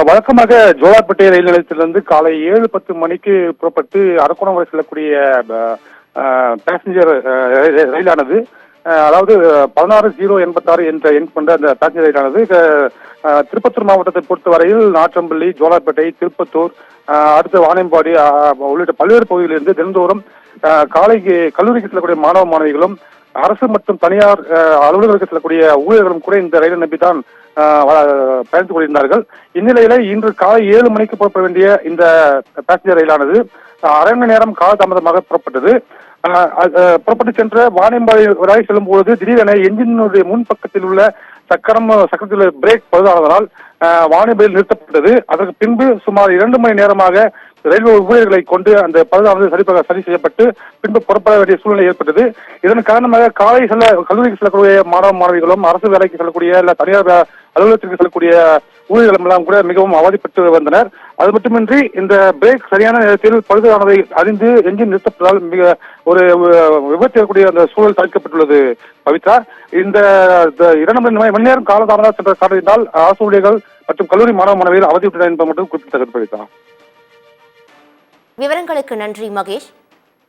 வழக்கமாக ஜோலார்பேட்டை ரயில் நிலையத்திலிருந்து காலை 7:10 மணிக்கு புறப்பட்டு அரக்கோணம் வரை செல்லக்கூடிய பேசஞ்சர் ரயிலானது, அதாவது 16-086 என்ற எண் கொண்ட அந்த பேசஞ்சர் ரயிலானது திருப்பத்தூர் மாவட்டத்தை பொறுத்தவரையில் நாற்றம்பள்ளி, ஜோலார்பேட்டை, திருப்பத்தூர், அடுத்த வாணியம்பாடி உள்ளிட்ட பல்வேறு பகுதிகளிலிருந்து தினந்தோறும் கல்லூரிக்கு செல்லக்கூடிய மாணவ மாணவிகளும் அரசு மற்றும் தனியார் அலுவலர்களுக்கு செல்லக்கூடிய ஊழியர்களும் கூட இந்த ரயிலை நம்பித்தான் பயணித்துக் கொண்டிருந்தார்கள். இந்நிலையில இன்று காலை 7 மணிக்கு புறப்பட வேண்டிய இந்த பேசஞ்சர் ரயிலானது அரை மணி நேரம் காலதாமதமாக புறப்பட்டது. புறப்பட்டு சென்ற வாணியம்பாடி வரை செல்லும் பொழுது திடீரென என்ஜினுடைய முன்பக்கத்தில் உள்ள சக்கரத்தில் பிரேக் பழுதானதனால் வாணியம்பாடியில் நிறுத்தப்பட்டது. அதற்கு பின்பு சுமார் 2 மணி நேரமாக ரயில்வே ஊழியர்களை கொண்டு அந்த பழுதானது சரி செய்யப்பட்டு பின்பு புறப்பட வேண்டிய சூழ்நிலை ஏற்பட்டது. இதன் காரணமாக கல்லூரிக்கு செல்லக்கூடிய மாணவ மாணவிகளும் அரசு வேலைக்கு செல்லக்கூடிய இல்ல தனியார் அலுவலகத்திற்கு செல்லக்கூடிய ஊழியர்களும் எல்லாம் கூட மிகவும் அவதிப்பட்டு வந்தனர். அது மட்டுமின்றி இந்த பிரேக் சரியான நேரத்தில் பழுதானதை அறிந்து என்ஜின் நிறுத்தப்பட்டதால் மிக ஒரு விபத்து ஏற்பக்கூடிய அந்த சூழல் தவிர்க்கப்பட்டுள்ளது. பவித்ரா, இந்த 2 மணி நேரம் காலதாமதம் சென்ற காரணத்தினால் அரசு ஊழியர்கள் மற்றும் கல்லூரி மாணவ மாணவிகள் அவதிப்பட்டனர் என்பது மட்டும் குறிப்பிடத்தக்கது. பவித்ரா, விவரங்களுக்கு நன்றி மகேஷ்.